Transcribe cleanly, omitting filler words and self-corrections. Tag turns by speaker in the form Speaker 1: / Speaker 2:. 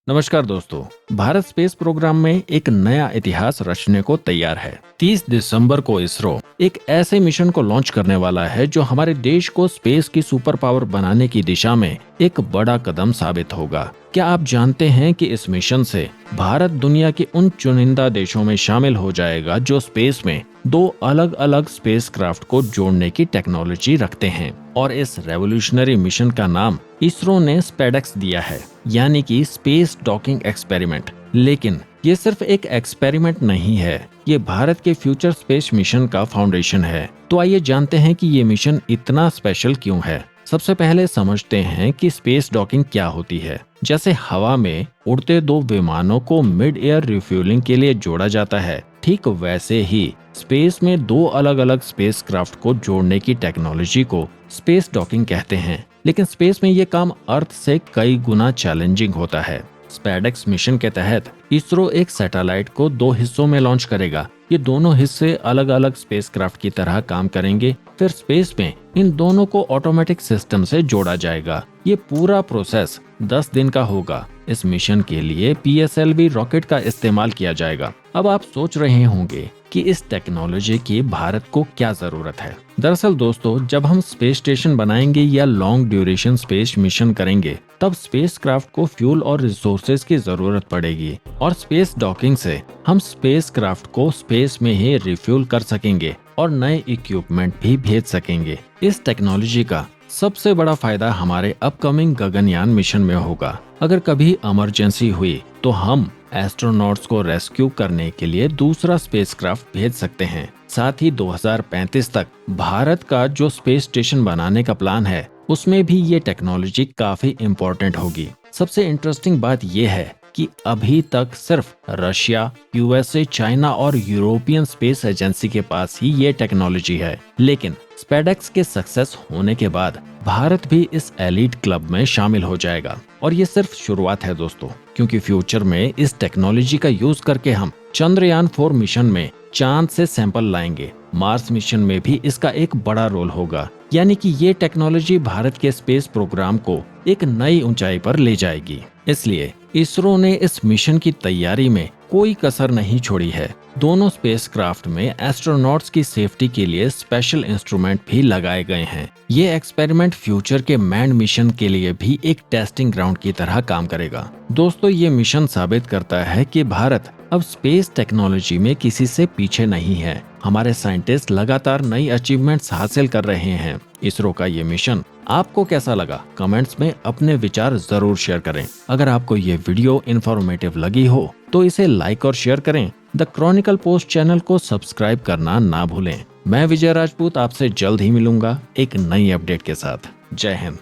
Speaker 1: नमस्कार दोस्तों। Bharat space programme में एक नया इतिहास रचने को तैयार है। 30 दिसंबर को इसरो एक ऐसे मिशन को लॉन्च करने वाला है जो हमारे देश को स्पेस की सुपर पावर बनाने की दिशा में एक बड़ा कदम साबित होगा। क्या आप जानते हैं कि इस मिशन से भारत दुनिया के उन चुनिंदा देशों में शामिल हो जाएगा जो स्पेस में दो अलग अलग स्पेसक्राफ्ट को जोड़ने की टेक्नोलॉजी रखते हैं। और इस रेवोल्यूशनरी मिशन का नाम इसरो ने स्पेडेक्स दिया है, यानी कि स्पेस डॉकिंग एक्सपेरिमेंट। लेकिन ये सिर्फ एक एक्सपेरिमेंट नहीं है, ये भारत के फ्यूचर स्पेस मिशन का फाउंडेशन है। तो आइए जानते हैं कि ये मिशन इतना स्पेशल क्यों है। सबसे पहले समझते हैं कि स्पेस डॉकिंग क्या होती है। जैसे हवा में उड़ते दो विमानों को मिड एयर रिफ्यूलिंग के लिए जोड़ा जाता है, ठीक वैसे ही स्पेस में दो अलग अलग स्पेसक्राफ्ट को जोड़ने की टेक्नोलॉजी को स्पेस डॉकिंग कहते हैं। लेकिन स्पेस में ये काम अर्थ से कई गुना चैलेंजिंग होता है। स्पेडेक्स मिशन के तहत इसरो एक सैटेलाइट को दो हिस्सों में लॉन्च करेगा। ये दोनों हिस्से अलग अलग स्पेसक्राफ्ट की तरह काम करेंगे। फिर स्पेस में इन दोनों को ऑटोमेटिक सिस्टम से जोड़ा जाएगा। ये पूरा प्रोसेस 10 दिन का होगा। इस मिशन के लिए PSLV रॉकेट का इस्तेमाल किया जाएगा। अब आप सोच रहे होंगे कि इस टेक्नोलॉजी की भारत को क्या जरूरत है। दरअसल दोस्तों, जब हम स्पेस स्टेशन बनाएंगे या लॉन्ग ड्यूरेशन स्पेस मिशन करेंगे, तब स्पेसक्राफ्ट को फ्यूल और रिसोर्सेज की जरूरत पड़ेगी। और स्पेस डॉकिंग से हम स्पेसक्राफ्ट को स्पेस में ही रिफ्यूल कर सकेंगे और नए इक्विपमेंट भी भेज सकेंगे। इस टेक्नोलॉजी का सबसे बड़ा फायदा हमारे अपकमिंग गगनयान मिशन में होगा। अगर कभी इमरजेंसी हुई तो हम एस्ट्रोनॉट्स को रेस्क्यू करने के लिए दूसरा स्पेसक्राफ्ट भेज सकते हैं। साथ ही 2035 तक भारत का जो स्पेस स्टेशन बनाने का प्लान है, उसमें भी ये टेक्नोलॉजी काफी इम्पोर्टेंट होगी। सबसे इंटरेस्टिंग बात यह है कि अभी तक सिर्फ रशिया, USA, चाइना और यूरोपियन स्पेस एजेंसी के पास ही ये टेक्नोलॉजी है। लेकिन स्पेडेक्स के सक्सेस होने के बाद भारत भी इस एलीट क्लब में शामिल हो जाएगा। और ये सिर्फ शुरुआत है दोस्तों, क्योंकि फ्यूचर में इस टेक्नोलॉजी का यूज करके हम चंद्रयान 4 मिशन में चांद से सैंपल लाएंगे। मार्स मिशन में भी इसका एक बड़ा रोल होगा। यानी कि ये टेक्नोलॉजी भारत के स्पेस प्रोग्राम को एक नई ऊंचाई पर ले जाएगी। इसलिए इसरो ने इस मिशन की तैयारी में कोई कसर नहीं छोड़ी है। दोनों स्पेसक्राफ्ट में एस्ट्रोनॉट्स की सेफ्टी के लिए स्पेशल इंस्ट्रूमेंट भी लगाए गए हैं। ये एक्सपेरिमेंट फ्यूचर के मैंड मिशन के लिए भी एक टेस्टिंग ग्राउंड की तरह काम करेगा। दोस्तों, ये मिशन साबित करता है कि भारत अब स्पेस टेक्नोलॉजी में किसी से पीछे नहीं है। हमारे साइंटिस्ट लगातार नई अचीवमेंट्स हासिल कर रहे हैं। इसरो का ये मिशन आपको कैसा लगा? कमेंट्स में अपने विचार जरूर शेयर करें। अगर आपको ये वीडियो इन्फॉर्मेटिव लगी हो तो इसे लाइक और शेयर करें। द क्रॉनिकल पोस्ट चैनल को सब्सक्राइब करना ना भूलें। मैं विजय राजपूत आपसे जल्द ही मिलूंगा एक नई अपडेट के साथ। जय हिंद।